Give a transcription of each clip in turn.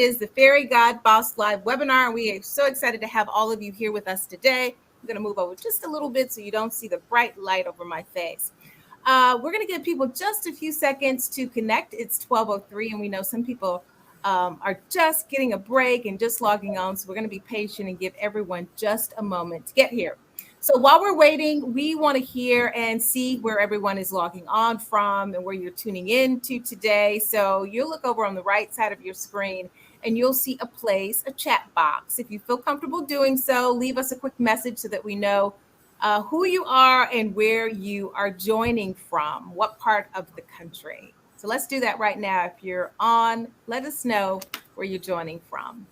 Is the Fairygodboss live webinar, and we are so excited to have all of you here with us today. I'm going to move over just a little bit so you don't see the bright light over my face. We're going to give people just a few seconds to connect. It's 12:03, and we know some people are just getting a break and just logging on, so we're going to be patient and give everyone just a moment to get here. So while we're waiting, we want to hear and see where everyone is logging on from and where you're tuning in to today. So you'll look over on the right side of your screen and you'll see a chat box. If you feel comfortable doing so, leave us a quick message so that we know who you are and where you are joining from, what part of the country. So let's do that right now. If you're on, let us know where you're joining from.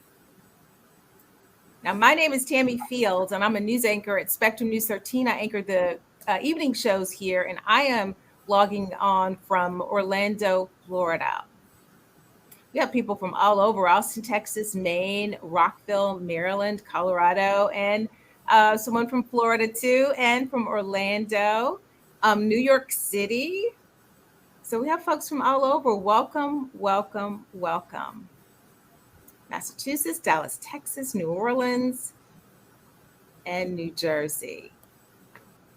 Now, my name is Tammy Fields, and I'm a news anchor at Spectrum News 13. I anchor the evening shows here, and I am logging on from Orlando, Florida. We have people from all over: Austin, Texas, Maine, Rockville, Maryland, Colorado, and someone from Florida too, and from Orlando, New York City. So we have folks from all over. Welcome, welcome, welcome. Massachusetts, Dallas, Texas, New Orleans, and New Jersey.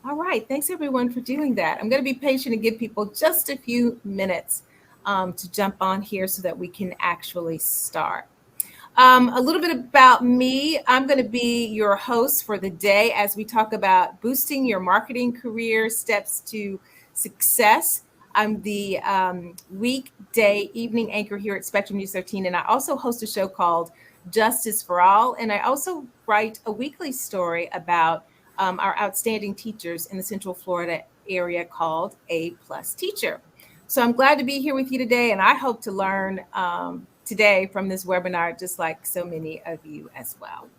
All right, thanks everyone for doing that. I'm going to be patient and give people just a few minutes to jump on here so that we can actually start. A little bit about me. I'm going to be your host for the day as we talk about boosting your marketing career, steps to success. I'm the weekday evening anchor here at Spectrum News 13, and I also host a show called Justice for All, and I also write a weekly story about our outstanding teachers in the Central Florida area called A+ Teacher. So I'm glad to be here with you today, and I hope to learn today from this webinar, just like so many of you as well.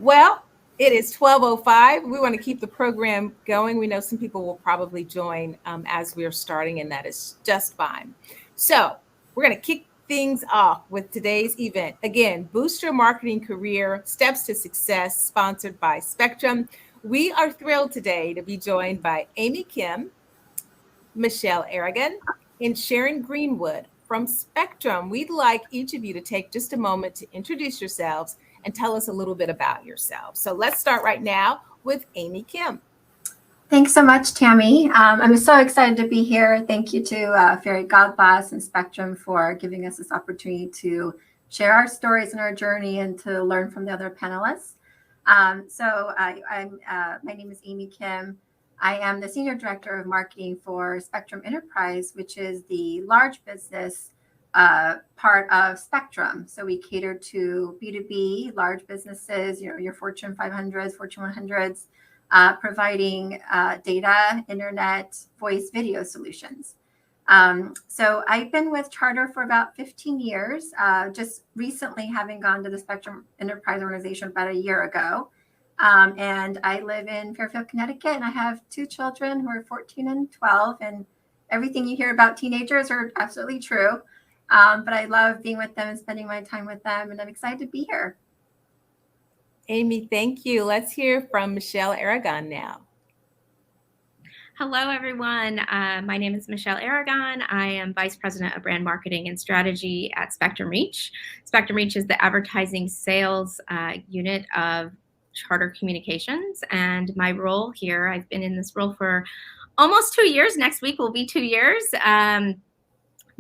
Well, it is 12:05. We want to keep the program going. We know some people will probably join as we are starting, and that is just fine. So we're going to kick things off with today's event. Again, Boost Your Marketing Career, Steps to Success, sponsored by Spectrum. We are thrilled today to be joined by Amy Kim, Michelle Aragon, and Sharon Greenwood from Spectrum. We'd like each of you to take just a moment to introduce yourselves and tell us a little bit about yourselves. So let's start right now with Amy Kim. Thanks so much, Tammy. I'm so excited to be here. Thank you to Fairygodboss and Spectrum for giving us this opportunity to share our stories and our journey and to learn from the other panelists. My name is Amy Kim. I am the Senior Director of Marketing for Spectrum Enterprise, which is the large business part of Spectrum. So we cater to B2B, large businesses, your Fortune 500s, Fortune 100s, providing data, internet, voice, video solutions. So I've been with Charter for about 15 years, just recently having gone to the Spectrum Enterprise organization about a year ago. And I live in Fairfield, Connecticut, and I have two children who are 14 and 12, and everything you hear about teenagers are absolutely true. But I love being with them and spending my time with them, and I'm excited to be here. Amy, thank you. Let's hear from Michelle Aragon now. Hello, everyone. My name is Michelle Aragon. I am Vice President of Brand Marketing and Strategy at Spectrum Reach. Spectrum Reach is the advertising sales unit of Charter Communications. And my role here, I've been in this role for almost 2 years. Next week will be 2 years.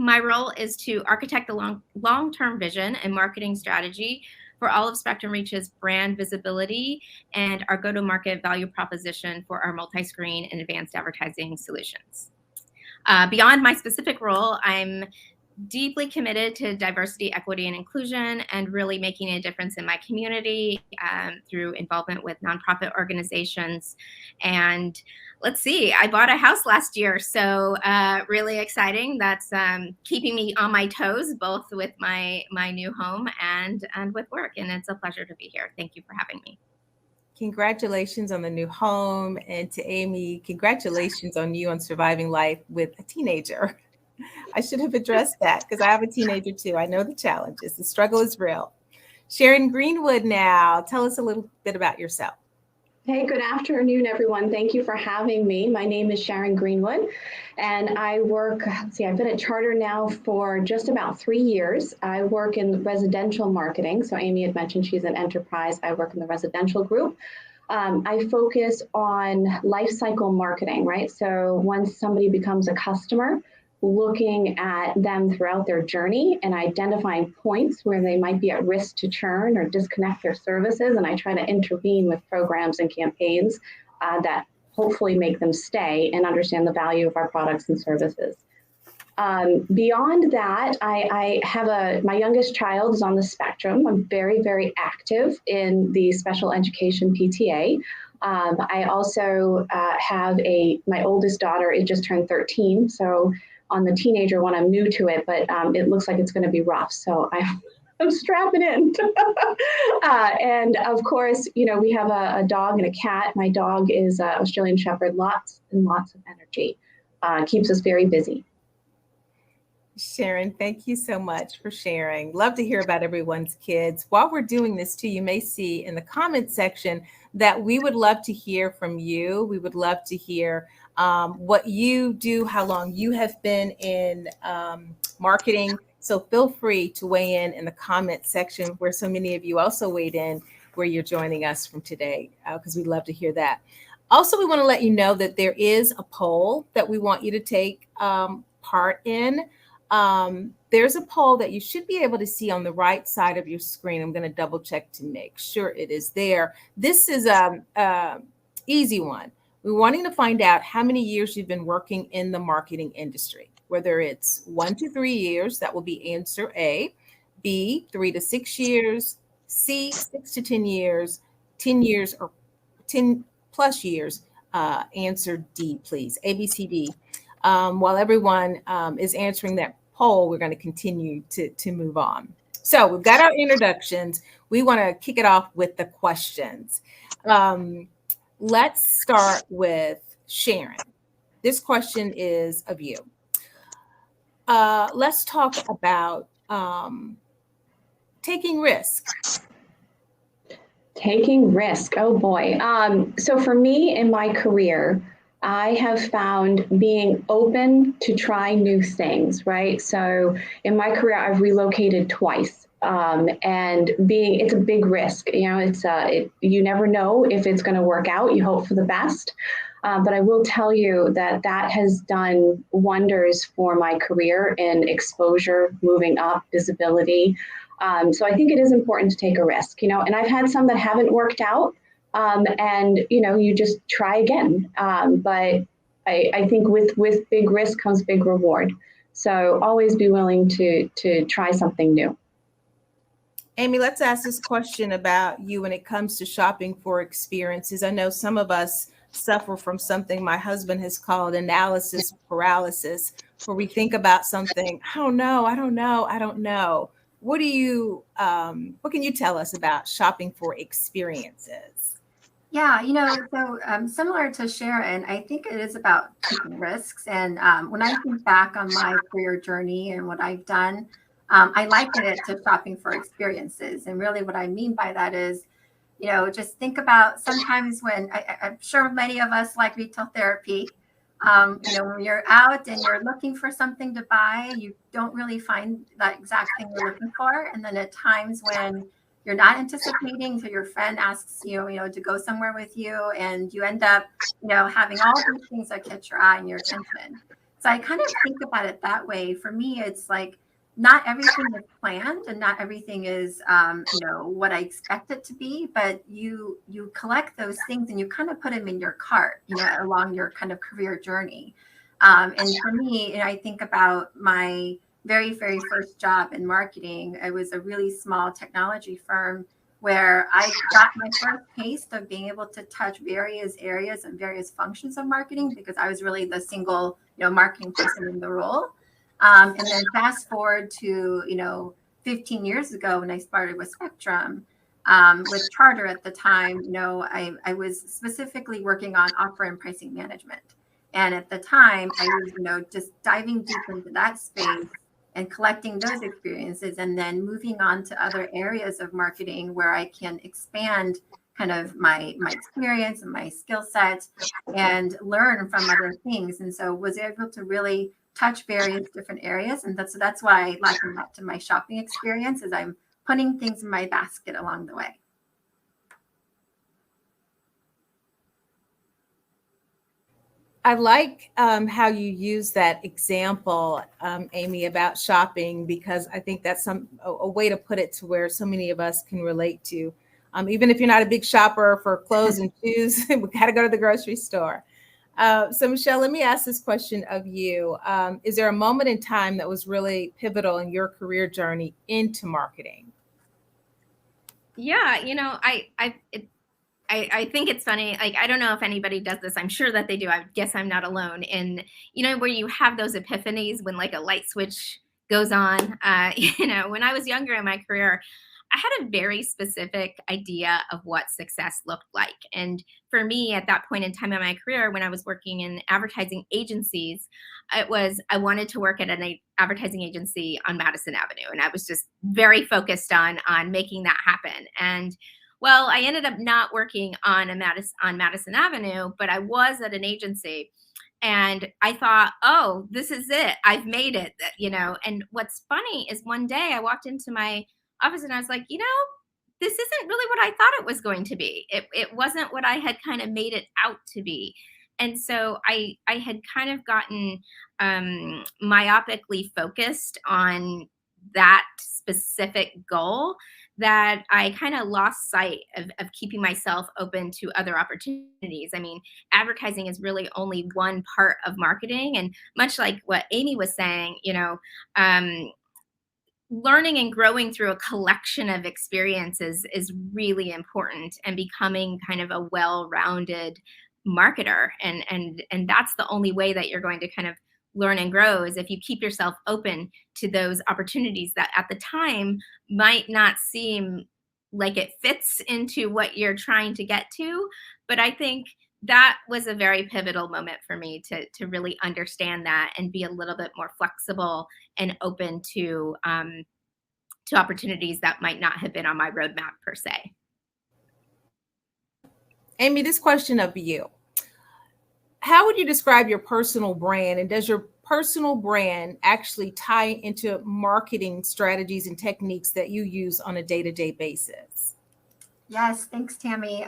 My role is to architect the long-term vision and marketing strategy for all of Spectrum Reach's brand visibility and our go-to-market value proposition for our multi-screen and advanced advertising solutions. Beyond my specific role, I'm deeply committed to diversity, equity, and inclusion, and really making a difference in my community through involvement with nonprofit organizations. And let's see, I bought a house last year, so really exciting. That's keeping me on my toes, both with my new home and with work. And it's a pleasure to be here. Thank you for having me. Congratulations on the new home. And to Amy, congratulations on you on surviving life with a teenager. I should have addressed that because I have a teenager too. I know the challenges. The struggle is real. Sharon Greenwood now. Tell us a little bit about yourself. Hey, good afternoon, everyone. Thank you for having me. My name is Sharon Greenwood, and I work, I've been at Charter now for just about 3 years. I work in residential marketing. So Amy had mentioned she's an enterprise. I work in the residential group. I focus on life cycle marketing, right? So once somebody becomes a customer, looking at them throughout their journey and identifying points where they might be at risk to churn or disconnect their services. And I try to intervene with programs and campaigns that hopefully make them stay and understand the value of our products and services. Beyond that, I have my youngest child is on the spectrum. I'm very, very active in the special education PTA. I also have my oldest daughter, it just turned 13. So on the teenager one, I'm new to it, but it looks like it's going to be rough. So I'm strapping in. And of course, we have a dog and a cat. My dog is an Australian Shepherd, lots and lots of energy, keeps us very busy. Sharon, thank you so much for sharing. Love to hear about everyone's kids. While we're doing this too, you may see in the comment section that we would love to hear from you. We would love to hear what you do, how long you have been in marketing. So feel free to weigh in the comment section where so many of you also weighed in where you're joining us from today, because we'd love to hear that. Also, we want to let you know that there is a poll that we want you to take part in. There's a poll that you should be able to see on the right side of your screen. I'm going to double check to make sure it is there. This is a easy one. We're wanting to find out how many years you've been working in the marketing industry, whether it's 1 to 3 years, that will be answer A, B, 3 to 6 years, C, 6 to 10 years, 10 years or 10 plus years, answer D, please, A, B, C, D. While everyone is answering that poll, we're going to continue to move on. So we've got our introductions. We want to kick it off with the questions. Let's start with Sharon. This question is of you. Let's talk about taking risk. Taking risk. Oh boy. So for me in my career, I have found being open to try new things, right? So in my career, I've relocated twice. And it's a big risk. You never know if it's going to work out. You hope for the best. But I will tell you that has done wonders for my career in exposure, moving up, visibility. So I think it is important to take a risk, and I've had some that haven't worked out. And you just try again. But I think with big risk comes big reward. So always be willing to try something new. Amy, let's ask this question about you when it comes to shopping for experiences. I know some of us suffer from something my husband has called analysis paralysis, where we think about something, I don't know. What can you tell us about shopping for experiences? Yeah, so similar to Sharon, I think it is about taking risks. And when I think back on my career journey and what I've done, I liken it to shopping for experiences. And really what I mean by that is, just think about sometimes when I'm sure many of us like retail therapy, when you're out and you're looking for something to buy, you don't really find that exact thing you're looking for. And then at times when you're not anticipating, so your friend asks you, to go somewhere with you, and you end up, having all these things that catch your eye and your attention. So I kind of think about it that way. For me, it's like not everything is planned and not everything is, what I expect it to be, but you collect those things and you kind of put them in your cart, along your kind of career journey. And for me, I think about my very, very first job in marketing. It was a really small technology firm where I got my first taste of being able to touch various areas and various functions of marketing, because I was really the single, marketing person in the role. And then fast forward to, 15 years ago when I started with Spectrum, with Charter at the time, I was specifically working on offer and pricing management. And at the time I was, just diving deep into that space and collecting those experiences, and then moving on to other areas of marketing where I can expand kind of my experience and my skill set and learn from other things. And so was able to really touch various different areas. And that's why I liken that to my shopping experience, is I'm putting things in my basket along the way. I like how you use that example, Amy, about shopping, because I think that's a way to put it to where so many of us can relate to. Even if you're not a big shopper for clothes and shoes, we got to go to the grocery store. So Michelle, let me ask this question of you. Is there a moment in time that was really pivotal in your career journey into marketing? Yeah, I think it's funny. Like, I don't know if anybody does this. I'm sure that they do. I guess I'm not alone. And, where you have those epiphanies when like a light switch goes on. When I was younger in my career, I had a very specific idea of what success looked like. And for me, at that point in time in my career, when I was working in advertising agencies, I wanted to work at an advertising agency on Madison Avenue. And I was just very focused on making that happen. And well, I ended up not working on Madison Avenue, but I was at an agency, and I thought, oh, this is it. I've made it, And what's funny is one day I walked into my office and I was like, this isn't really what I thought it was going to be. It wasn't what I had kind of made it out to be. And so I had kind of gotten myopically focused on that specific goal, that I kind of lost sight of keeping myself open to other opportunities. I mean, advertising is really only one part of marketing. And much like what Amy was saying, learning and growing through a collection of experiences is really important, and becoming kind of a well-rounded marketer. And that's the only way that you're going to kind of learn and grow, is if you keep yourself open to those opportunities that at the time might not seem like it fits into what you're trying to get to. But I think that was a very pivotal moment for me to really understand that and be a little bit more flexible and open to opportunities that might not have been on my roadmap per se. Amy, this question of you. How would you describe your personal brand, and does your personal brand actually tie into marketing strategies and techniques that you use on a day-to-day basis? Yes, thanks, Tammy.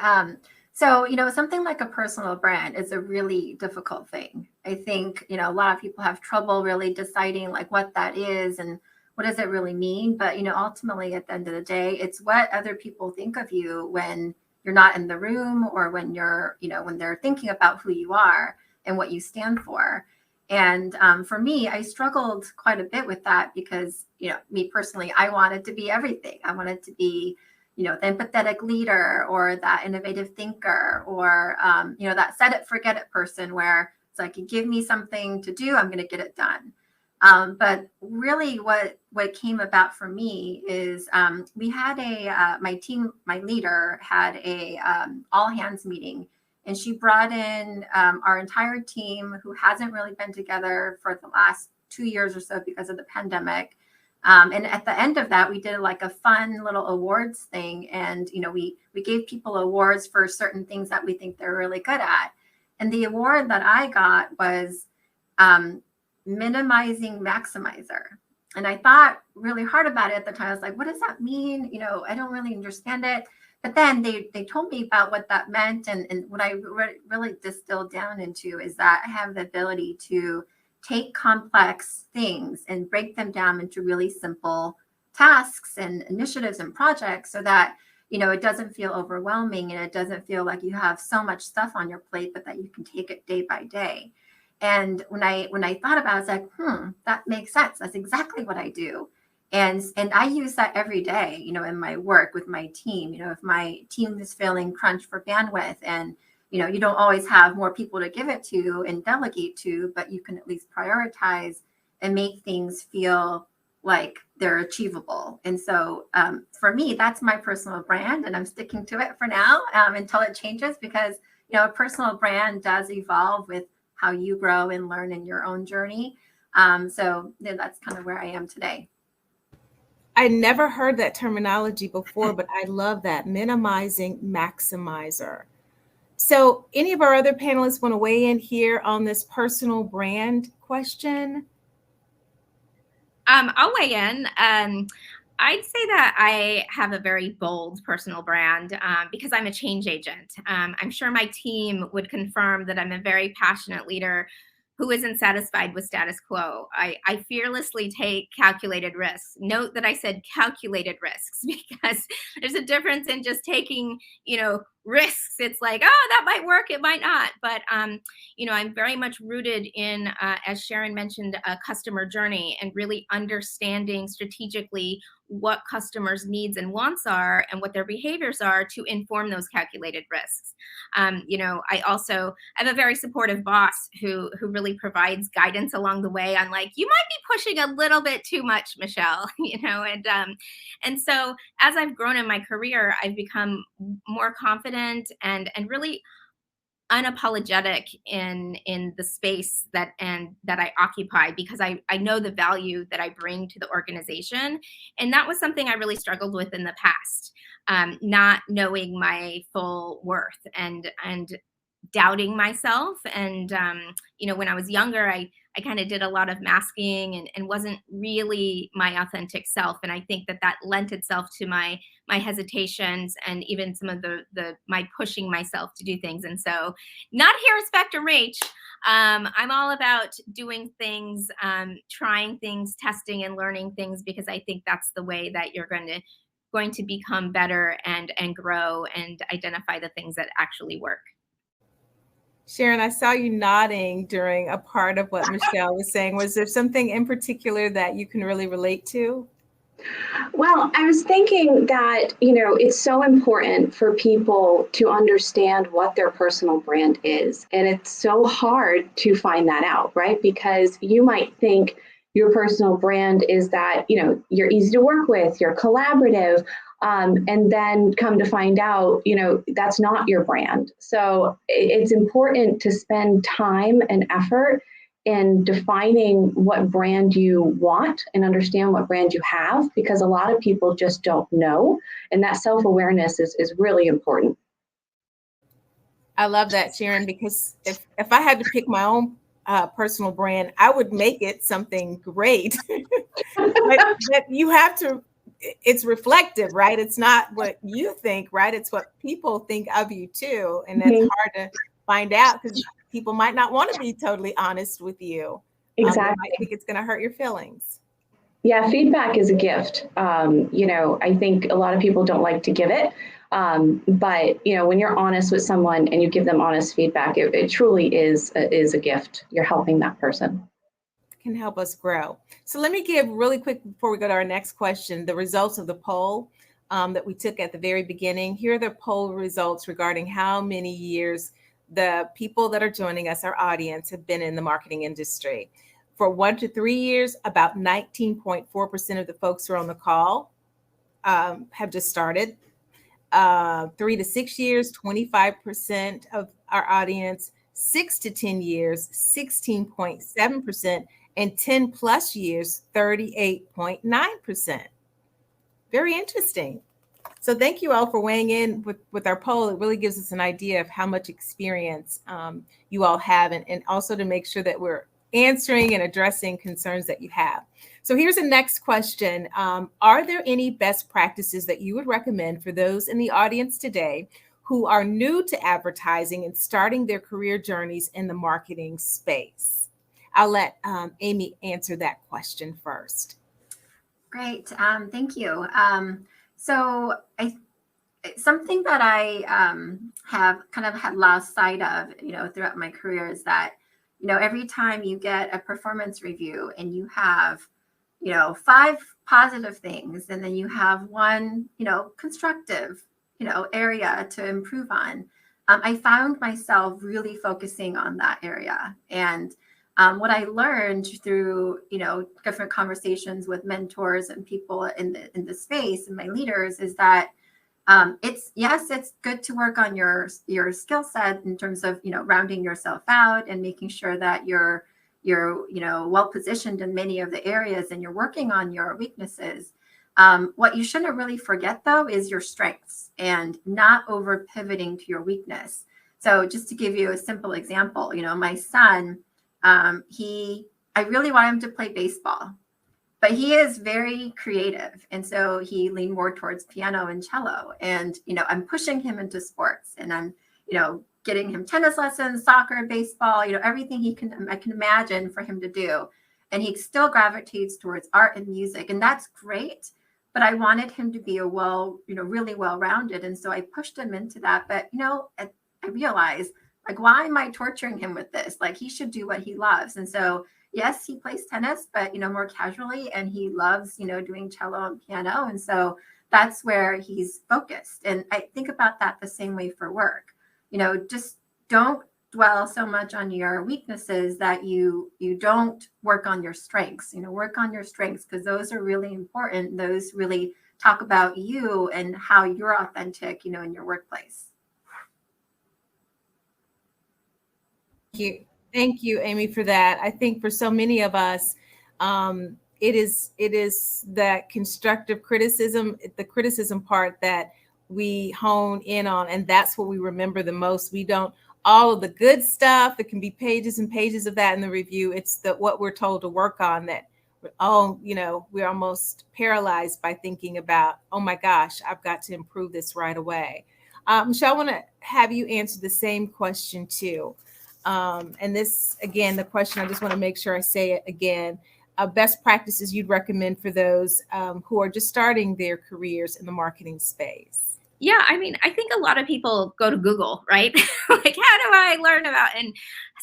So, something like a personal brand is a really difficult thing. I think, a lot of people have trouble really deciding like what that is and what does it really mean. But, ultimately at the end of the day, it's what other people think of you when you're not in the room, or when you're, when they're thinking about who you are and what you stand for. And for me, I struggled quite a bit with that because, me personally, I wanted to be everything. I wanted to be, the empathetic leader, or that innovative thinker, or, that set it, forget it person, where it's like, you give me something to do, I'm going to get it done. But really what came about for me is we had my leader had a all hands meeting, and she brought in our entire team, who hasn't really been together for the last 2 years or so because of the pandemic. And at the end of that, we did like a fun little awards thing. And, we gave people awards for certain things that we think they're really good at. And the award that I got was minimizing maximizer. And I thought really hard about it at the time. I was like, what does that mean? I don't really understand it. But then they told me about what that meant. And what I really distilled down into is that I have the ability to take complex things and break them down into really simple tasks and initiatives and projects, so that, it doesn't feel overwhelming, and it doesn't feel like you have so much stuff on your plate, but that you can take it day by day. And when I thought about it, I was like, that makes sense. That's exactly what I do. And I use that every day, in my work with my team. If my team is feeling crunched for bandwidth, and you don't always have more people to give it to and delegate to, but you can at least prioritize and make things feel like they're achievable. And so for me, that's my personal brand, and I'm sticking to it for now until it changes, because a personal brand does evolve with how you grow and learn in your own journey. So that's kind of where I am today. I never heard that terminology before, but I love that, minimizing maximizer. So, any of our other panelists want to weigh in here on this personal brand question? I'll weigh in. I'd say that I have a very bold personal brand because I'm a change agent. I'm sure my team would confirm that I'm a very passionate leader who isn't satisfied with status quo. I fearlessly take calculated risks. Note that I said calculated risks because there's a difference in just taking, risks. It's like, oh, that might work, it might not. But I'm very much rooted in, as Sharon mentioned, a customer journey and really understanding strategically what customers' needs and wants are and what their behaviors are to inform those calculated risks. I also have a very supportive boss who really provides guidance along the way on, like, you might be pushing a little bit too much, Michelle, and so as I've grown in my career, I've become more confident and really unapologetic in the space that I occupy, because I know the value that I bring to the organization. And that was something I really struggled with in the past, not knowing my full worth and doubting myself. And when I was younger, I kind of did a lot of masking and wasn't really my authentic self. And I think that lent itself to my hesitations and even some of the my pushing myself to do things. And so, not here at Spectrum Reach. I'm all about doing things, trying things, testing and learning things, because I think that's the way that you're going to become better and grow and identify the things that actually work. Sharon, I saw you nodding during a part of what Michelle was saying. Was there something in particular that you can really relate to? Well, I was thinking that, it's so important for people to understand what their personal brand is. And it's so hard to find that out, right? Because you might think your personal brand is that, you're easy to work with, you're collaborative, and then come to find out, that's not your brand. So it's important to spend time and effort in defining what brand you want and understand what brand you have, because a lot of people just don't know. And that self-awareness is really important. I love that, Sharon, because if I had to pick my own personal brand, I would make it something great. but you have to, it's reflective, right? It's not what you think, right? It's what people think of you too. And that's hard to find out because people might not want to be totally honest with you. Exactly. They might think it's going to hurt your feelings. Yeah, feedback is a gift. I think a lot of people don't like to give it. But when you're honest with someone and you give them honest feedback, it truly is a gift. You're helping that person. Can help us grow. So let me give really quick before we go to our next question, the results of the poll that we took at the very beginning. Here are the poll results regarding how many years the people that are joining us, our audience, have been in the marketing industry. For 1 to 3 years, about 19.4% of the folks who are on the call have just started. 3 to 6 years, 25% of our audience. 6 to 10 years, 16.7%. And 10 plus years, 38.9%. Very interesting. So thank you all for weighing in with our poll. It really gives us an idea of how much experience you all have, and also to make sure that we're answering and addressing concerns that you have. So here's the next question. Are there any best practices that you would recommend for those in the audience today who are new to advertising and starting their career journeys in the marketing space? I'll let Amy answer that question first. Great. Thank you. So something that I have kind of had lost sight of, throughout my career is that, every time you get a performance review and you have, 5 positive things, and then you have 1, constructive, area to improve on, I found myself really focusing on that area. And what I learned through, different conversations with mentors and people in the space and my leaders is that it's good to work on your skill set in terms of, rounding yourself out and making sure that you're well positioned in many of the areas and you're working on your weaknesses. What you shouldn't really forget, though, is your strengths and not over pivoting to your weakness. So just to give you a simple example, my son, I really want him to play baseball, but he is very creative. And so he leaned more towards piano and cello. And, I'm pushing him into sports, and I'm, getting him tennis lessons, soccer, baseball, everything I can imagine for him to do. And he still gravitates towards art and music. And that's great. But I wanted him to be really well-rounded. And so I pushed him into that. But, I realized, like, why am I torturing him with this? Like, he should do what he loves. And so, yes, he plays tennis, but, more casually, and he loves, doing cello and piano. And so that's where he's focused. And I think about that the same way for work. Just don't dwell so much on your weaknesses that you don't work on your strengths. Work on your strengths, because those are really important. Those really talk about you and how you're authentic, in your workplace. Thank you, Amy, for that. I think for so many of us, it is that constructive criticism, the criticism part that we hone in on, and that's what we remember the most. We don't all of the good stuff. It can be pages and pages of that in the review. It's what we're told to work on that. We're almost paralyzed by thinking about, oh my gosh, I've got to improve this right away. Michelle, I want to have you answer the same question too. And this, again, the question, I just want to make sure I say it again. Best practices you'd recommend for those who are just starting their careers in the marketing space. Yeah, I think a lot of people go to Google, right? Like, how do I learn about and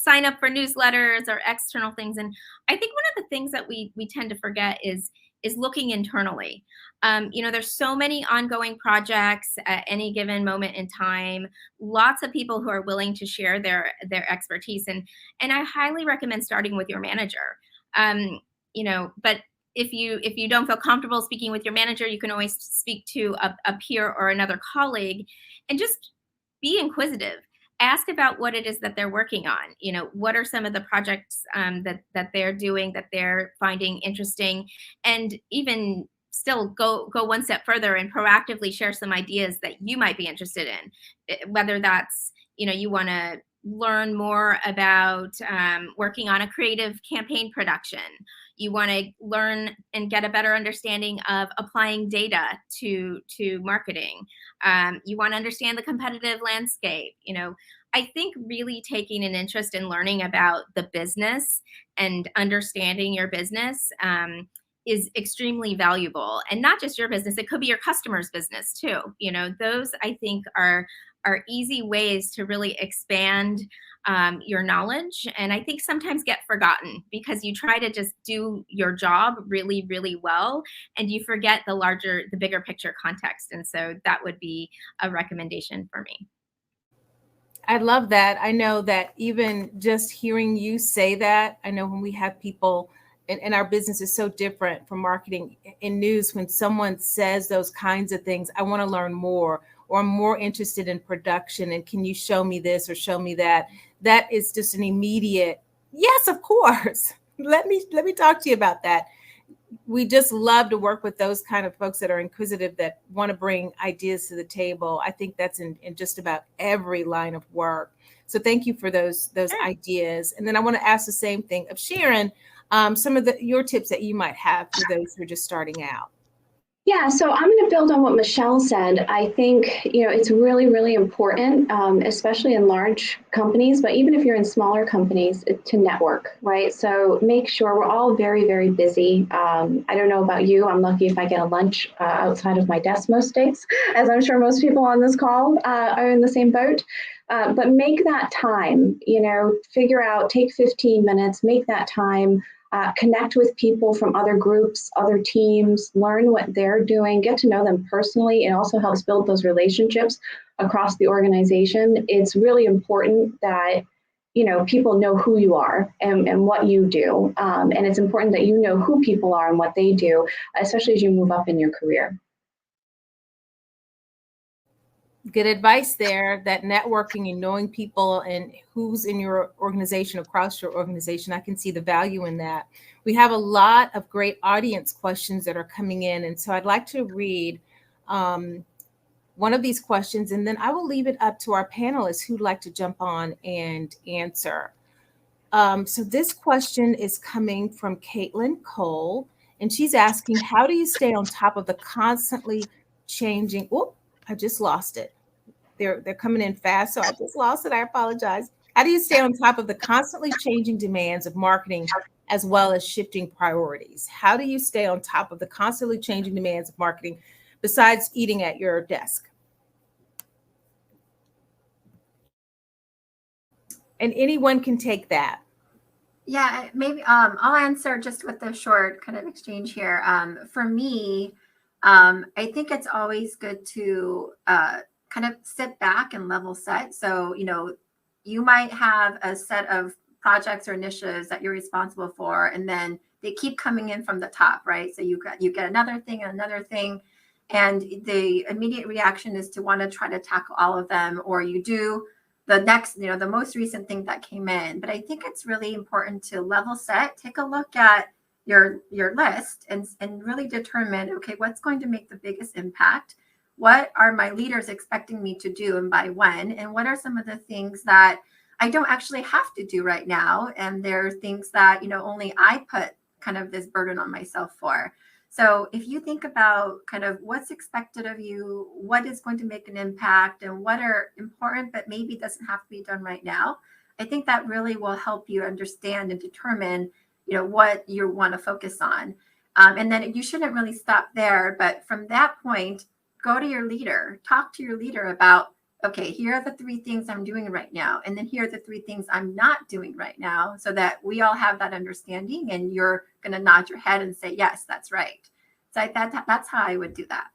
sign up for newsletters or external things? And I think one of the things that we tend to forget is looking internally. There's so many ongoing projects at any given moment in time. Lots of people who are willing to share their expertise, and I highly recommend starting with your manager. But if you don't feel comfortable speaking with your manager, you can always speak to a peer or another colleague, and just be inquisitive. Ask about what it is that they're working on. What are some of the projects that they're doing that they're finding interesting, and even still go one step further and proactively share some ideas that you might be interested in. Whether that's, you want to learn more about working on a creative campaign production. You want to learn and get a better understanding of applying data to marketing. You want to understand the competitive landscape. I think really taking an interest in learning about the business and understanding your business is extremely valuable. And not just your business, it could be your customer's business too. Those, I think, are easy ways to really expand your knowledge, and I think sometimes get forgotten because you try to just do your job really, really well, and you forget the bigger picture context. And so that would be a recommendation for me. I love that. I know that even just hearing you say that, I know when we have people, and our business is so different from marketing in news, when someone says those kinds of things, I want to learn more, or I'm more interested in production, and can you show me this or show me that? That is just an immediate, yes, of course. Let me talk to you about that. We just love to work with those kind of folks that are inquisitive, that want to bring ideas to the table. I think that's in just about every line of work. So thank you for those ideas. And then I want to ask the same thing of Sharon, some of your tips that you might have for those who are just starting out. Yeah, so I'm going to build on what Michelle said. I think, it's really, really important, especially in large companies, but even if you're in smaller companies, to network, right? So make sure, we're all very, very busy. I don't know about you. I'm lucky if I get a lunch outside of my desk most days, as I'm sure most people on this call are in the same boat. But make that time, figure out, take 15 minutes, make that time. Connect with people from other groups, other teams, learn what they're doing, get to know them personally. It also helps build those relationships across the organization. It's really important that, people know who you are and what you do. And it's important that you know who people are and what they do, especially as you move up in your career. Good advice there, that networking and knowing people and who's in your organization, across your organization. I can see the value in that. We have a lot of great audience questions that are coming in. And so I'd like to read one of these questions, and then I will leave it up to our panelists who'd like to jump on and answer. So this question is coming from Caitlin Cole, and she's asking, how do you stay on top of the constantly changing? Oh, I just lost it. They're coming in fast, so I just lost it. I apologize. How do you stay on top of the constantly changing demands of marketing as well as shifting priorities? How do you stay on top of the constantly changing demands of marketing besides eating at your desk? And anyone can take that. Yeah, maybe I'll answer just with a short kind of exchange here. For me, I think it's always good to kind of sit back and level set. So, you might have a set of projects or initiatives that you're responsible for, and then they keep coming in from the top, right? So you get another thing and another thing, and the immediate reaction is to want to try to tackle all of them, or you do the next, the most recent thing that came in. But I think it's really important to level set, take a look at your list and really determine, okay, what's going to make the biggest impact? What are my leaders expecting me to do and by when? And what are some of the things that I don't actually have to do right now? And there are things that, only I put kind of this burden on myself for. So if you think about kind of what's expected of you, what is going to make an impact, and what are important but maybe doesn't have to be done right now, I think that really will help you understand and determine, what you want to focus on. And then you shouldn't really stop there. But from that point, go to your leader, talk to your leader about, okay, here are the 3 things I'm doing right now. And then here are the 3 things I'm not doing right now, so that we all have that understanding, and you're going to nod your head and say, yes, that's right. So that's how I would do that.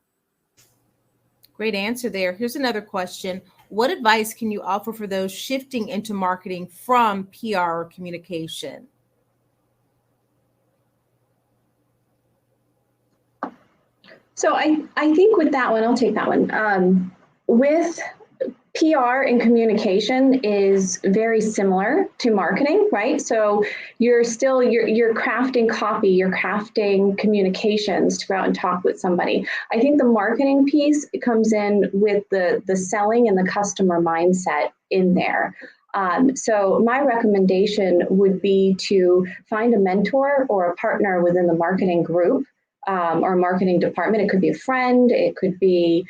Great answer there. Here's another question. What advice can you offer for those shifting into marketing from PR or communication? So I think with that one, I'll take that one. With PR and communication is very similar to marketing, right? So you're crafting copy, you're crafting communications to go out and talk with somebody. I think the marketing piece comes in with the selling and the customer mindset in there. So my recommendation would be to find a mentor or a partner within the marketing group or marketing department. It could be a friend, it could be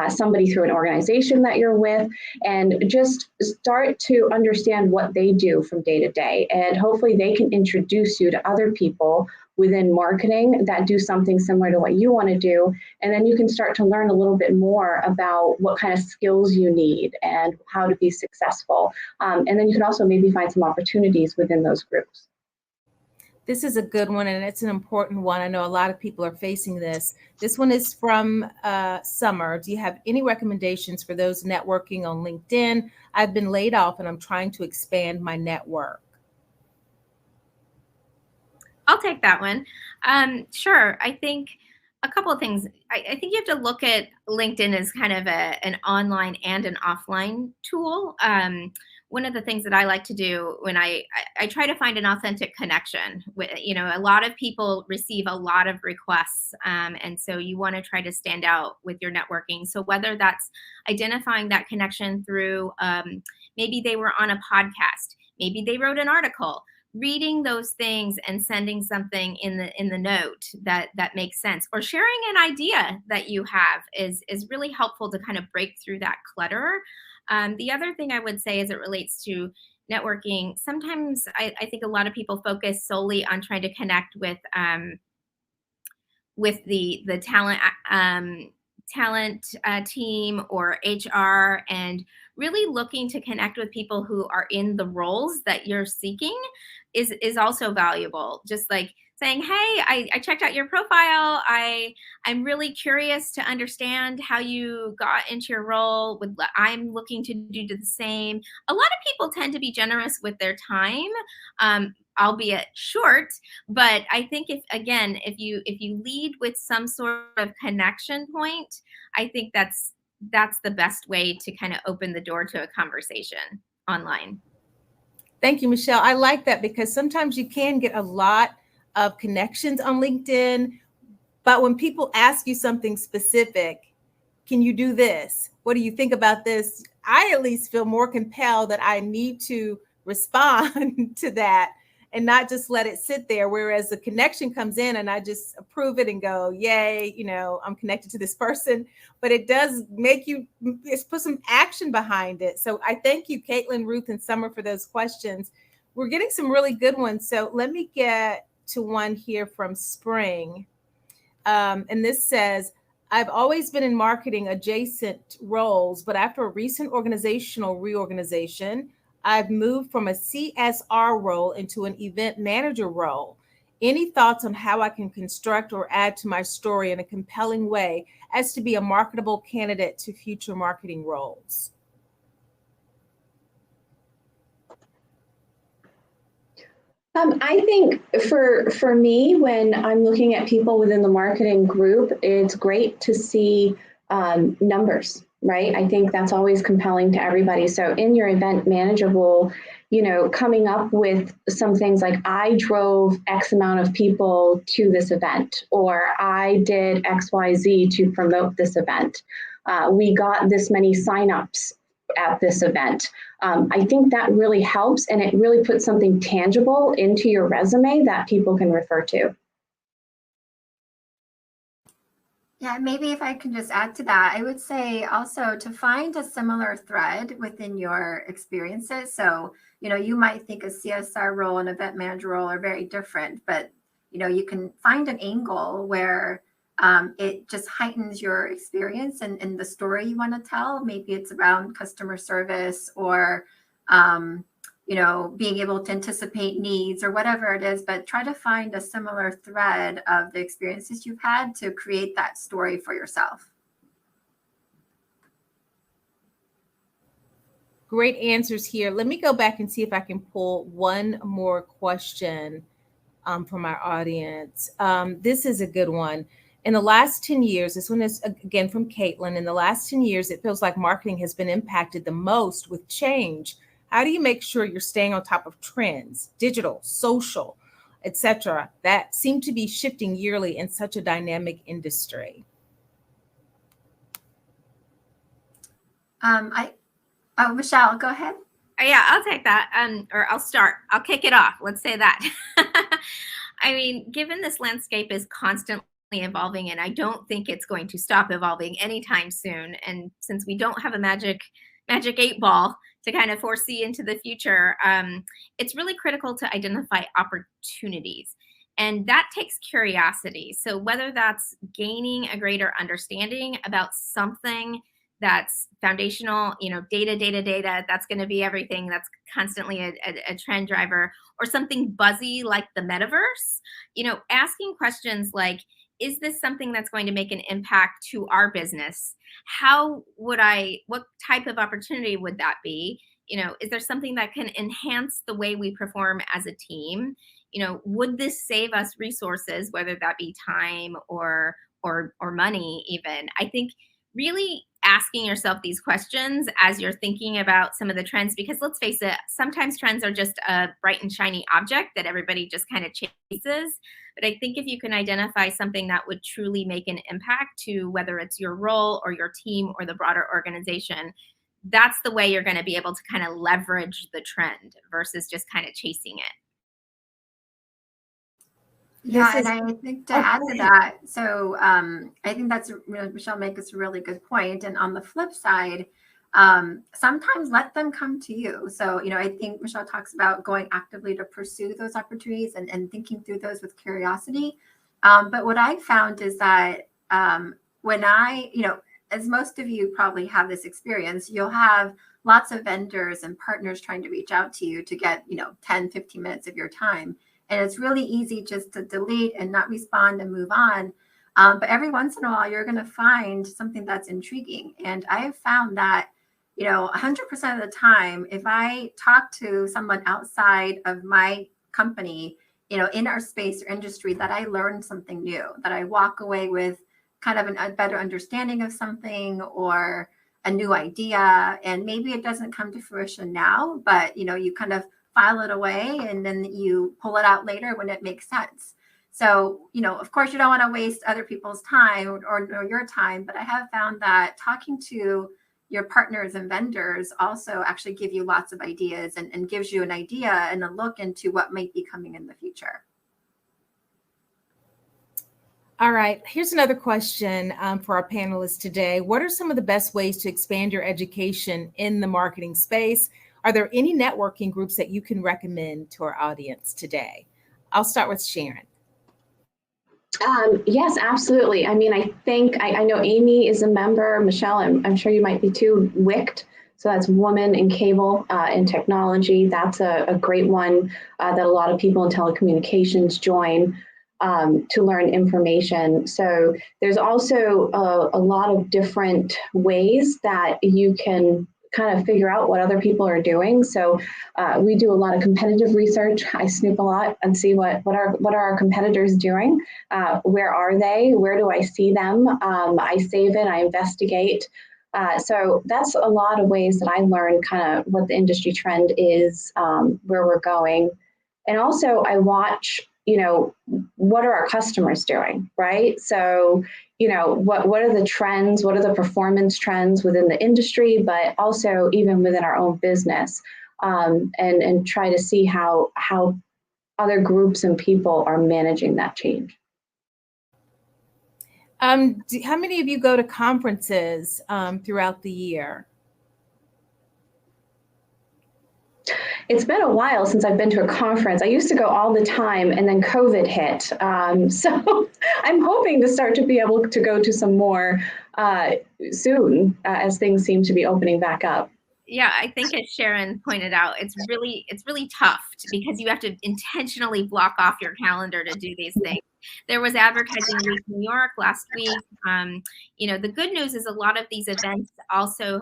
somebody through an organization that you're with, and just start to understand what they do from day to day. And hopefully they can introduce you to other people within marketing that do something similar to what you want to do. And then you can start to learn a little bit more about what kind of skills you need and how to be successful. And then you can also maybe find some opportunities within those groups. This is a good one, and it's an important one. I know a lot of people are facing this. This one is from Summer. Do you have any recommendations for those networking on LinkedIn? I've been laid off and I'm trying to expand my network. I'll take that one. Sure. I think a couple of things. I think you have to look at LinkedIn as kind of an online and an offline tool. One of the things that I like to do when I try to find an authentic connection with, a lot of people receive a lot of requests. And so you want to try to stand out with your networking. So whether that's identifying that connection through, maybe they were on a podcast, maybe they wrote an article, reading those things and sending something in the note that makes sense, or sharing an idea that you have is really helpful to kind of break through that clutter. The other thing I would say as it relates to networking, sometimes I think a lot of people focus solely on trying to connect with the talent team or HR, and really looking to connect with people who are in the roles that you're seeking is also valuable. Just like saying, hey, I checked out your profile. I'm really curious to understand how you got into your role. I'm looking to do the same. A lot of people tend to be generous with their time, albeit short. But I think if you lead with some sort of connection point, I think that's that's the best way to kind of open the door to a conversation online. Thank you, Michelle. I like that because sometimes you can get a lot of connections on LinkedIn, but when people ask you something specific, can you do this? What do you think about this? I at least feel more compelled that I need to respond to that and not just let it sit there. Whereas the connection comes in and I just approve it and go, yay, I'm connected to this person. But it does make you put some action behind it. So I thank you, Caitlin, Ruth, and Summer for those questions. We're getting some really good ones. So let me get to one here from Spring. And this says, I've always been in marketing adjacent roles, but after a recent organizational reorganization, I've moved from a CSR role into an event manager role. Any thoughts on how I can construct or add to my story in a compelling way as to be a marketable candidate to future marketing roles? I think for me, when I'm looking at people within the marketing group, it's great to see numbers, right? I think that's always compelling to everybody. So in your event manager role, coming up with some things like I drove X amount of people to this event, or I did XYZ to promote this event. We got this many signups at this event. I think that really helps, and it really puts something tangible into your resume that people can refer to. Yeah, maybe if I can just add to that, I would say also to find a similar thread within your experiences. So, you might think a CSR role and event manager role are very different, but, you can find an angle where it just heightens your experience and the story you want to tell. Maybe it's around customer service or, being able to anticipate needs or whatever it is, but try to find a similar thread of the experiences you've had to create that story for yourself. Great answers here. Let me go back and see if I can pull one more question from our audience. This is a good one. In the last 10 years, this one is again from Caitlin. In the last 10 years, it feels like marketing has been impacted the most with change. How do you make sure you're staying on top of trends, digital, social, etc., that seem to be shifting yearly in such a dynamic industry? Michelle, go ahead. Yeah, I'll take that. Or I'll start. I'll kick it off. Let's say that. I mean, given this landscape is constantly evolving, and I don't think it's going to stop evolving anytime soon. And since we don't have a magic 8-ball to kind of foresee into the future, it's really critical to identify opportunities. And that takes curiosity. So whether that's gaining a greater understanding about something that's foundational, data, that's going to be everything. That's constantly a trend driver, or something buzzy like the metaverse, asking questions like, is this something that's going to make an impact to our business? What type of opportunity would that be? Is there something that can enhance the way we perform as a team? Would this save us resources, whether that be time or money even? I think really asking yourself these questions as you're thinking about some of the trends, because let's face it, sometimes trends are just a bright and shiny object that everybody just kind of chases. But I think if you can identify something that would truly make an impact to whether it's your role or your team or the broader organization, that's the way you're going to be able to kind of leverage the trend versus just kind of chasing it. Yeah, and I think to add to that, so I think that's Michelle makes a really good point. And on the flip side, sometimes let them come to you. So, I think Michelle talks about going actively to pursue those opportunities and thinking through those with curiosity. But what I found is that when as most of you probably have this experience, you'll have lots of vendors and partners trying to reach out to you to get, 10, 15 minutes of your time. And it's really easy just to delete and not respond and move on. But every once in a while, you're going to find something that's intriguing. And I have found that, 100% of the time, if I talk to someone outside of my company, in our space or industry, that I learned something new, that I walk away with kind of a better understanding of something or a new idea, and maybe it doesn't come to fruition now, but you kind of file it away and then you pull it out later when it makes sense. So, of course, you don't want to waste other people's time or your time, but I have found that talking to your partners and vendors also actually give you lots of ideas and gives you an idea and a look into what might be coming in the future. All right, here's another question for our panelists today. What are some of the best ways to expand your education in the marketing space? Are there any networking groups that you can recommend to our audience today? I'll start with Sharon. Yes, absolutely. I mean, I think I know Amy is a member. Michelle, I'm sure you might be too. WICT, so that's Women in Cable and Technology. That's a great one that a lot of people in telecommunications join to learn information. So there's also a lot of different ways that you can kind of figure out what other people are doing. So we do a lot of competitive research. I snoop a lot and see what are our competitors doing. Where are they? Where do I see them? I save it. I investigate. So that's a lot of ways that I learn kind of what the industry trend is, where we're going, and also I watch. What are our customers doing, right? So, what are the trends? What are the performance trends within the industry, but also even within our own business, and try to see how other groups and people are managing that change. How many of you go to conferences throughout the year? It's been a while since I've been to a conference. I used to go all the time, and then COVID hit. So I'm hoping to start to be able to go to some more soon as things seem to be opening back up. Yeah, I think as Sharon pointed out, it's really tough because you have to intentionally block off your calendar to do these things. There was Advertising Week New York last week. The good news is a lot of these events also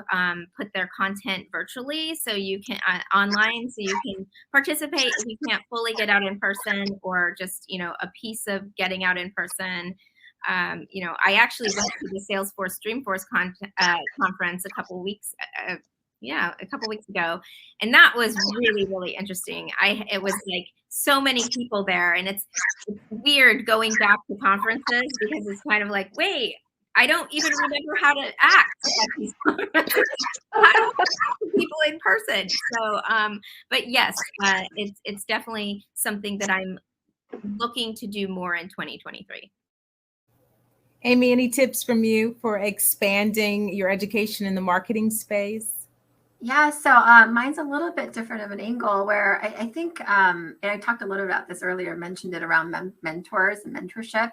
put their content virtually, so you can online, so you can participate if you can't fully get out in person, or just a piece of getting out in person. I actually went to the Salesforce Dreamforce conference a couple weeks ago, and that was really, really interesting. It was like so many people there, and it's weird going back to conferences because it's kind of like, wait, I don't even remember how to act at these conferences. I don't talk to people in person. So, but yes, it's definitely something that I'm looking to do more in 2023. Amy, any tips from you for expanding your education in the marketing space? Yeah, so mine's a little bit different of an angle where I think, and I talked a little about this earlier, mentioned it around mentors and mentorship.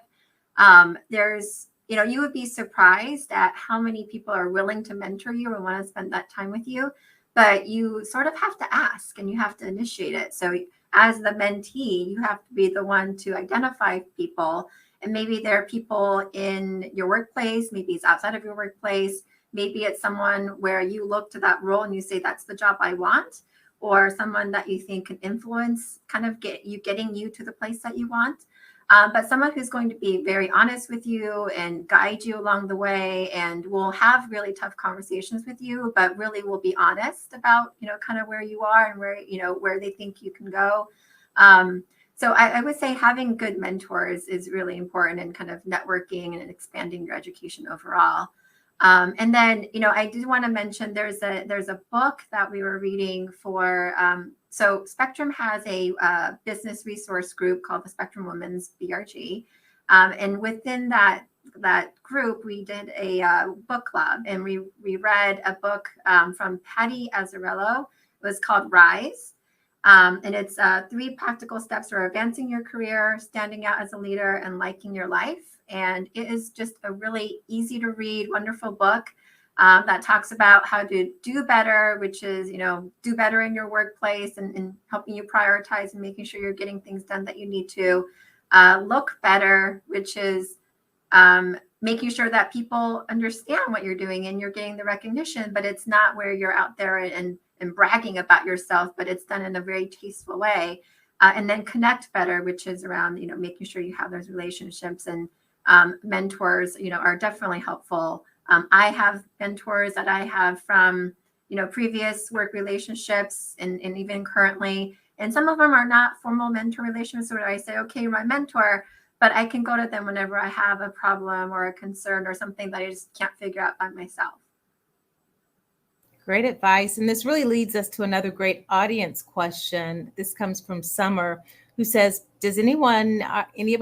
There's, you would be surprised at how many people are willing to mentor you and want to spend that time with you, but you sort of have to ask and you have to initiate it. So as the mentee, you have to be the one to identify people, and maybe there are people in your workplace, maybe it's outside of your workplace. Maybe it's someone where you look to that role and you say, that's the job I want, or someone that you think can influence, kind of getting you to the place that you want. But someone who's going to be very honest with you and guide you along the way, and will have really tough conversations with you, but really will be honest about, kind of where you are and where they think you can go. So I would say having good mentors is really important in kind of networking and expanding your education overall. And then, I did want to mention there's a book that we were reading for. So Spectrum has a business resource group called the Spectrum Women's BRG. And within that group, we did a book club, and we read a book from Patty Azzarello. It was called Rise. And it's 3 practical steps for advancing your career, standing out as a leader, and liking your life. And it is just a really easy to read, wonderful book that talks about how to do better, which is, do better in your workplace and helping you prioritize and making sure you're getting things done that you need to. Look better, which is making sure that people understand what you're doing and you're getting the recognition, but it's not where you're out there and bragging about yourself, but it's done in a very tasteful way. And then connect better, which is around, making sure you have those relationships and mentors, are definitely helpful. I have mentors that I have from, previous work relationships and even currently. And some of them are not formal mentor relationships where I say, okay, you're my mentor, but I can go to them whenever I have a problem or a concern or something that I just can't figure out by myself. Great advice. And this really leads us to another great audience question. This comes from Summer, who says, does any of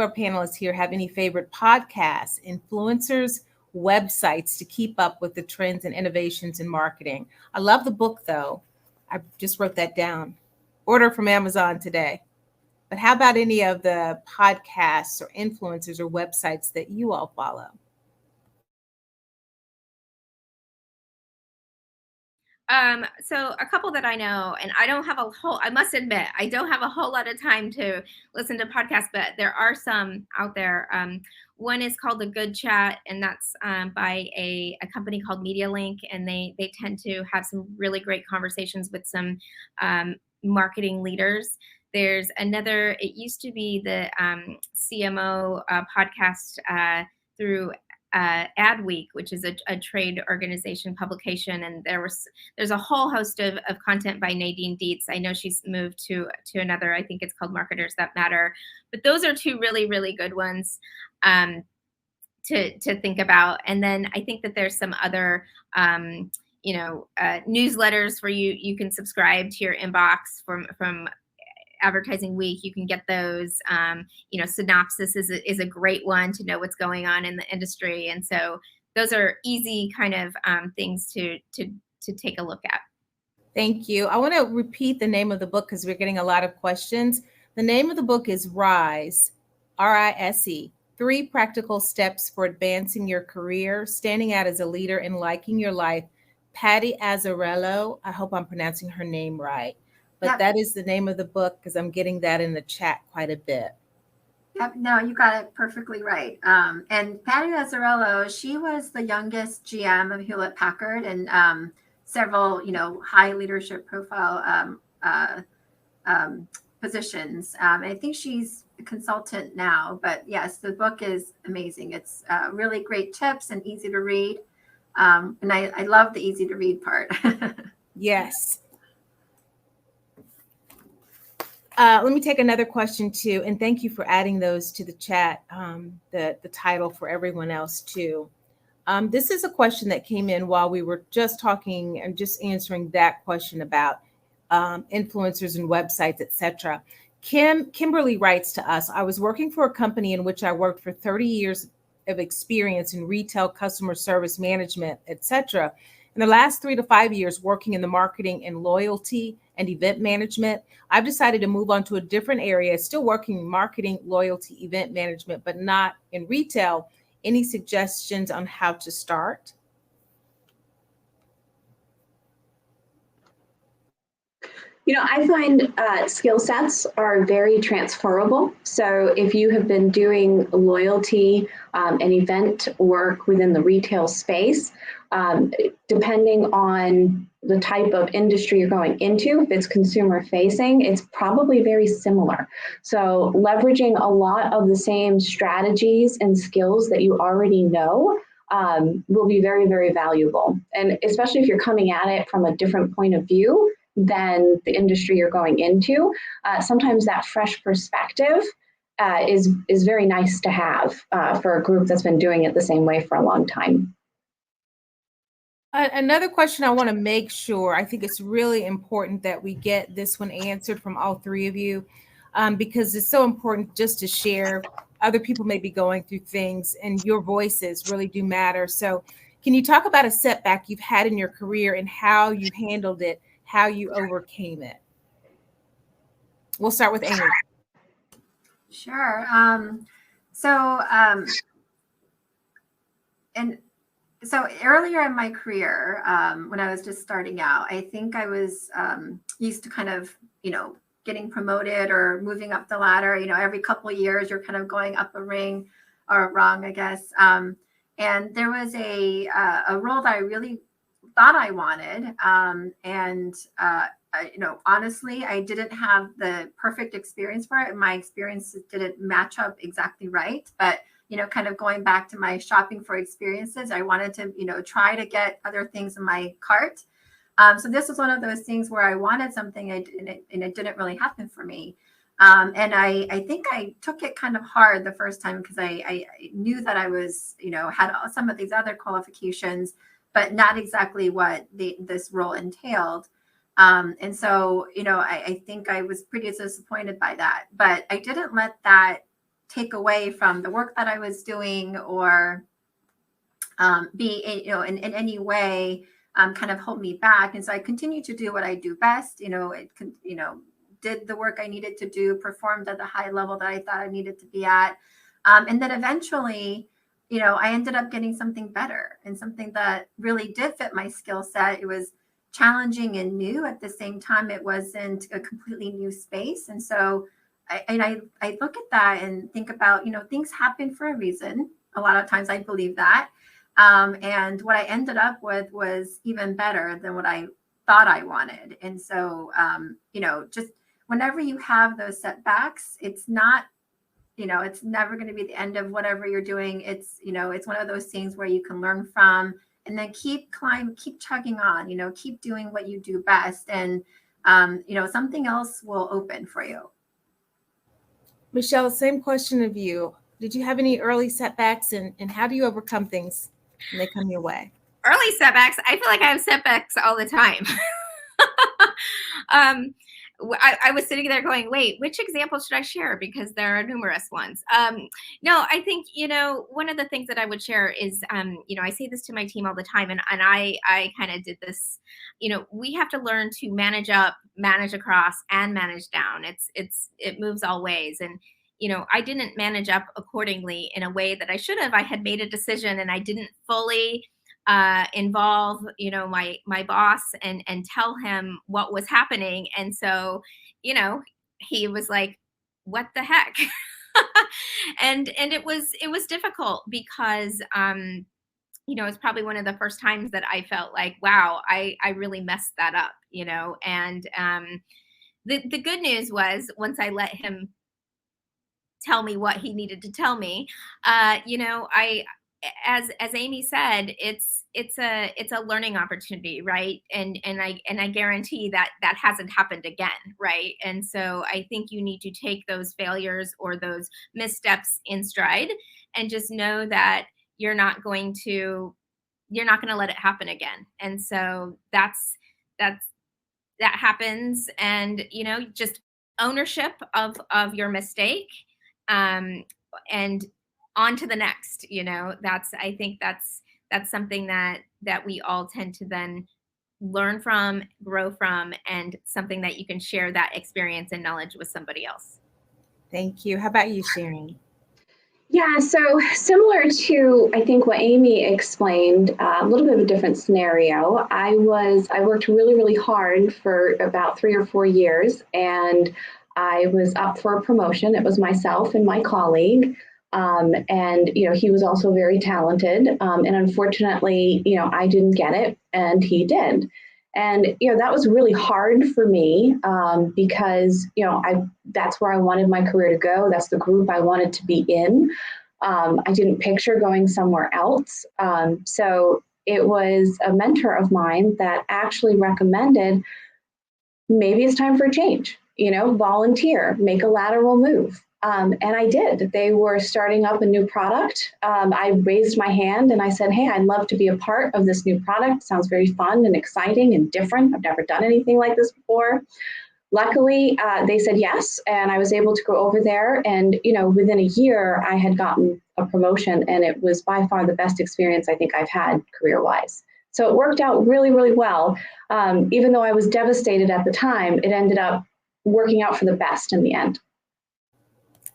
our panelists here have any favorite podcasts, influencers, websites to keep up with the trends and innovations in marketing? I love the book, though. I just wrote that down. Order from Amazon today. But how about any of the podcasts or influencers or websites that you all follow? So a couple that I know, and I must admit, I don't have a whole lot of time to listen to podcasts, but there are some out there. One is called The Good Chat, and that's by a company called MediaLink, and they tend to have some really great conversations with some marketing leaders. There's another, it used to be the CMO podcast through Adweek, which is a trade organization publication, and there's a whole host of content by Nadine Dietz. I know she's moved to another, I think it's called Marketers That Matter, but those are two really, really good ones to think about. And then I think that there's some other newsletters where you can subscribe to your inbox from Advertising Week. You can get those. Synopsis is a great one to know what's going on in the industry, and so those are easy kind of things to take a look at. Thank you. I want to repeat the name of the book because we're getting a lot of questions. The name of the book is Rise, RISE, 3 Practical Steps for Advancing Your Career, Standing Out as a Leader, and Liking Your Life. Patty Azzarello. I hope I'm pronouncing her name right. But that is the name of the book because I'm getting that in the chat quite a bit. Yep, no, you got it perfectly right. And Patty Azzarello, she was the youngest GM of Hewlett Packard and several, high leadership profile positions. I think she's a consultant now, but yes, the book is amazing. It's really great tips and easy to read. And I love the easy to read part. Yes. Let me take another question too, and thank you for adding those to the chat, the title for everyone else too. This is a question that came in while we were just talking and just answering that question about influencers and websites, etc. Kimberly writes to us, I was working for a company in which I worked for 30 years of experience in retail customer service management, etc. In the last 3 to 5 years working in the marketing and loyalty and event management, I've decided to move on to a different area, still working in marketing, loyalty, event management, but not in retail. Any suggestions on how to start? I find skill sets are very transferable. So if you have been doing loyalty and event work within the retail space, depending on the type of industry you're going into, if it's consumer facing, it's probably very similar. So leveraging a lot of the same strategies and skills that you already know will be very, very valuable. And especially if you're coming at it from a different point of view than the industry you're going into, sometimes that fresh perspective is very nice to have for a group that's been doing it the same way for a long time. Another question I want to make sure, I think it's really important that we get this one answered from all 3 of you, because it's so important just to share. Other people may be going through things and your voices really do matter. So can you talk about a setback you've had in your career and how you handled it, how you overcame it? We'll start with Amy. Sure. So earlier in my career, when I was just starting out, I think I was used to kind of, getting promoted or moving up the ladder. Every couple of years, you're kind of going up a ring or a rung, I guess. And there was a role that I really thought I wanted. Honestly, I didn't have the perfect experience for it. My experience didn't match up exactly right, but kind of going back to my shopping for experiences. I wanted to, try to get other things in my cart. So this was one of those things where I wanted something and it didn't really happen for me. And I think I took it kind of hard the first time because I knew that I was, had some of these other qualifications, but not exactly what this role entailed. And so, I think I was pretty disappointed by that, but I didn't let that take away from the work that I was doing or be, in any way kind of hold me back. And so I continued to do what I do best, did the work I needed to do, performed at the high level that I thought I needed to be at. And then eventually, I ended up getting something better and something that really did fit my skill set. It was challenging and new. At the same time, it wasn't a completely new space. And so I look at that and think about, things happen for a reason. A lot of times I believe that. And what I ended up with was even better than what I thought I wanted. And so, just whenever you have those setbacks, it's not, it's never going to be the end of whatever you're doing. It's, it's one of those things where you can learn from and then keep chugging on, keep doing what you do best. And, something else will open for you. Michelle, same question of you. Did you have any early setbacks and how do you overcome things when they come your way? Early setbacks. I feel like I have setbacks all the time. I was sitting there going, wait, which example should I share? Because there are numerous ones. No, I think, one of the things that I would share is, I say this to my team all the time, and I kind of did this, we have to learn to manage up, manage across, and manage down. It moves all ways. And, I didn't manage up accordingly in a way that I should have. I had made a decision and I didn't fully involve, my boss and tell him what was happening. And so, he was like, what the heck? and it was difficult because, it's probably one of the first times that I felt like, wow, I really messed that up, and the good news was once I let him tell me what he needed to tell me, as Amy said, it's a learning opportunity, right? And I guarantee that hasn't happened again, right? And so I think you need to take those failures or those missteps in stride and just know that you're not going to let it happen again. And so that happens, and just ownership of your mistake, and on to the next. I think that's something that we all tend to then learn from, grow from, and something that you can share that experience and knowledge with somebody else. Thank you. How about you, Sharon? Yeah, so similar to, I think, what Amy explained, a little bit of a different scenario. I worked really, really hard for about 3 or 4 years, and I was up for a promotion. It was myself and my colleague. And, he was also very talented. And unfortunately, I didn't get it and he did. And, that was really hard for me because, that's where I wanted my career to go. That's the group I wanted to be in. I didn't picture going somewhere else. So it was a mentor of mine that actually recommended, maybe it's time for a change, volunteer, make a lateral move. And I did. They were starting up a new product. I raised my hand and I said, hey, I'd love to be a part of this new product. Sounds very fun and exciting and different. I've never done anything like this before. Luckily, they said yes, and I was able to go over there. And, within a year, I had gotten a promotion, and it was by far the best experience I think I've had career-wise. So it worked out really, really well. Even though I was devastated at the time, it ended up working out for the best in the end.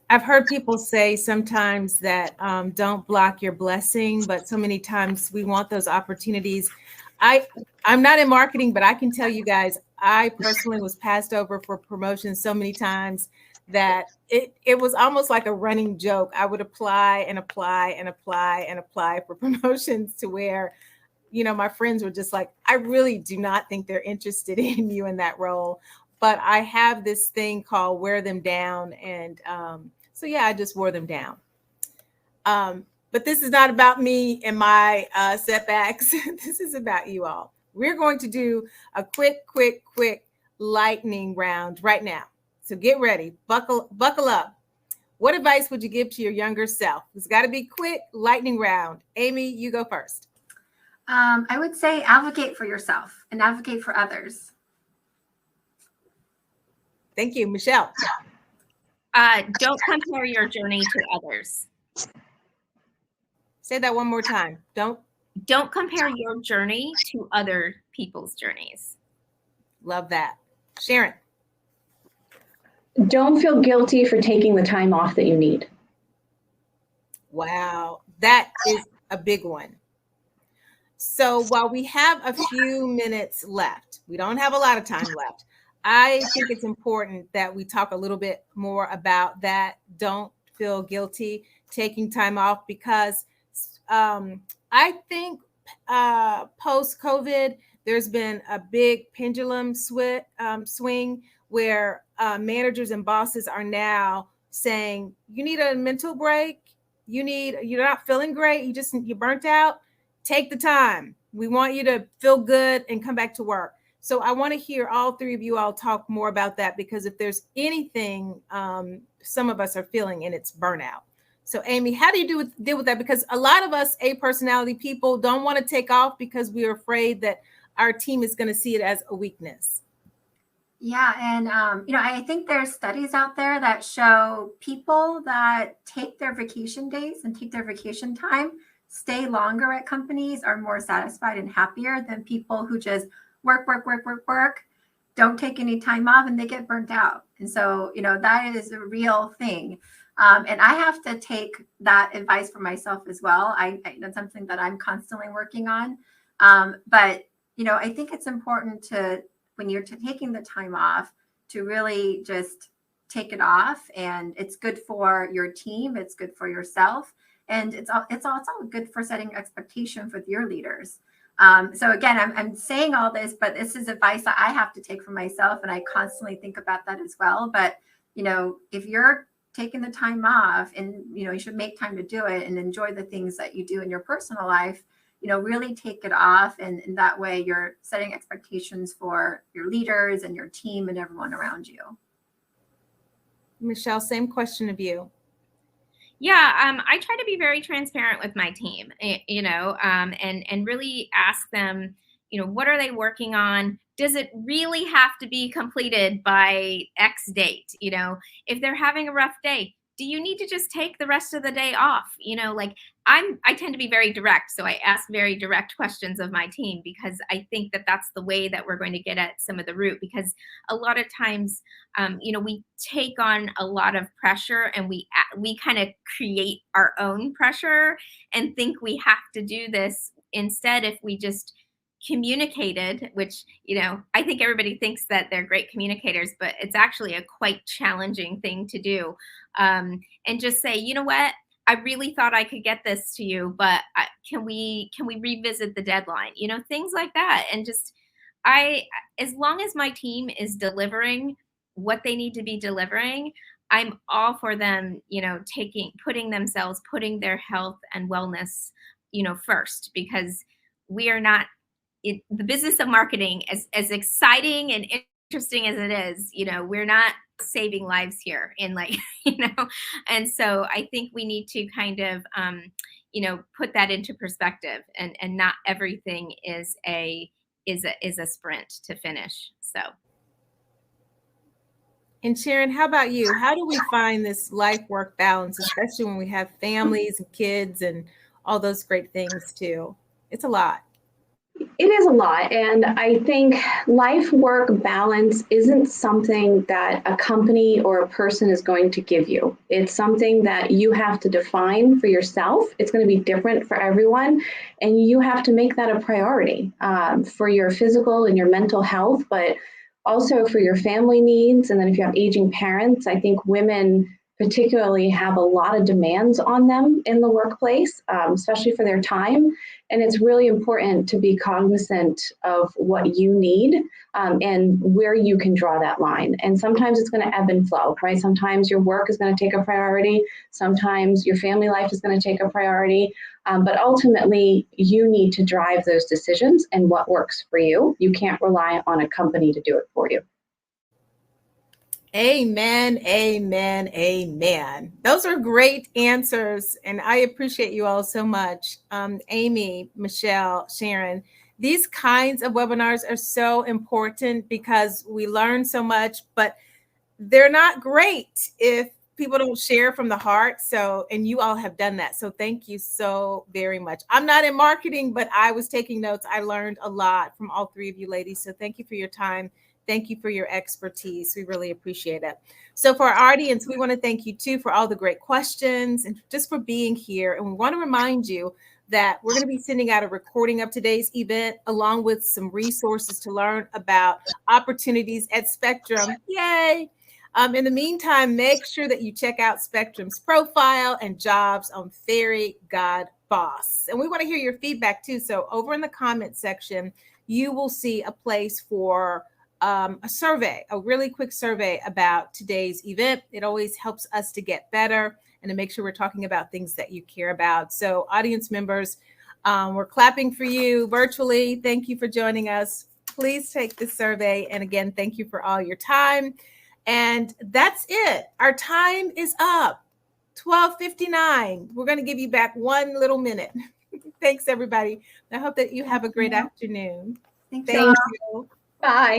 I've heard people say sometimes that don't block your blessing, but so many times we want those opportunities. I'm not in marketing, but I can tell you guys, I personally was passed over for promotion so many times that it was almost like a running joke. I would apply and apply and apply and apply for promotions to where, my friends were just like, I really do not think they're interested in you in that role. But I have this thing called wear them down. And so, yeah, I just wore them down. But this is not about me and my setbacks. This is about you all. We're going to do a quick lightning round right now. So get ready, buckle up. What advice would you give to your younger self? It's got to be quick, lightning round. Amy, you go first. I would say advocate for yourself and advocate for others. Thank you. Michelle. Don't compare your journey to others. Say that one more time. Don't compare your journey to other people's journeys. Love that. Sharon. Don't feel guilty for taking the time off that you need. Wow, that is a big one. So while we have a few minutes left, we don't have a lot of time left. I think it's important that we talk a little bit more about that. Don't feel guilty taking time off, because I think post-COVID, there's been a big pendulum swing where managers and bosses are now saying, you need a mental break. You're not feeling great. You're burnt out. Take the time. We want you to feel good and come back to work. So I want to hear all three of you all talk more about that, because if there's anything some of us are feeling, and it's burnout. So Amy, how do you deal with that? Because a lot of us A personality people don't want to take off because we are afraid that our team is going to see it as a weakness. Yeah. And, I think there's studies out there that show people that take their vacation days and take their vacation time, stay longer at companies, are more satisfied and happier than people who just work, don't take any time off, and they get burnt out. And so, that is a real thing. And I have to take that advice for myself as well. That's something that I'm constantly working on. But, I think it's important to, when you're taking the time off, to really just take it off. And it's good for your team. It's good for yourself. And it's also good for setting expectations with your leaders. So again, I'm saying all this, but this is advice that I have to take for myself. And I constantly think about that as well. But, if you're taking the time off, and, you should make time to do it and enjoy the things that you do in your personal life, really take it off. And that way you're setting expectations for your leaders and your team and everyone around you. Michelle, same question of you. Yeah, I try to be very transparent with my team, and really ask them, what are they working on? Does it really have to be completed by X date? If they're having a rough day, do you need to just take the rest of the day off? I tend to be very direct. So I ask very direct questions of my team, because I think that that's the way that we're going to get at some of the root, because a lot of times, we take on a lot of pressure, and we kind of create our own pressure and think we have to do this. Instead, if we just communicated, which, I think everybody thinks that they're great communicators, but it's actually a quite challenging thing to do. And just say, you know what, I really thought I could get this to you, but can we revisit the deadline? Things like that. And just, as long as my team is delivering what they need to be delivering, I'm all for them, putting their health and wellness, first, because we are not, the business of marketing, as exciting and interesting as it is, we're not saving lives here and so I think we need to kind of put that into perspective, and not everything is a sprint to finish. So. And Sharon, how about you? How do we find this life-work balance, especially when we have families and kids and all those great things too? It's a lot. It is a lot. And I think life-work balance isn't something that a company or a person is going to give you. It's something that you have to define for yourself. It's going to be different for everyone. And you have to make that a priority for your physical and your mental health, but also for your family needs. And then if you have aging parents, I think women particularly have a lot of demands on them in the workplace, especially for their time. And it's really important to be cognizant of what you need and where you can draw that line. And sometimes it's going to ebb and flow, right? Sometimes your work is going to take a priority. Sometimes your family life is going to take a priority. But ultimately, you need to drive those decisions and what works for you. You can't rely on a company to do it for you. Amen, amen, amen. Those are great answers, and I appreciate you all so much. Amy, Michelle, Sharon, these kinds of webinars are so important because we learn so much, but they're not great if people don't share from the heart. So, and you all have done that. So thank you so very much. I'm not in marketing, but I was taking notes. I learned a lot from all three of you ladies. So thank you for your time. Thank you for your expertise. We really appreciate it. So for our audience, we want to thank you too for all the great questions and just for being here. And we want to remind you that we're going to be sending out a recording of today's event along with some resources to learn about opportunities at Spectrum. Yay! In the meantime, make sure that you check out Spectrum's profile and jobs on Fairygodboss. And we want to hear your feedback too. So over in the comment section, you will see a place for a survey, a really quick survey about today's event. It always helps us to get better and to make sure we're talking about things that you care about. So audience members, we're clapping for you virtually. Thank you for joining us. Please take this survey. And again, thank you for all your time. And that's it. Our time is up. 12:59. We're going to give you back 1 little minute. Thanks, everybody. I hope that you have a great afternoon. Thank Thank you. you. Bye.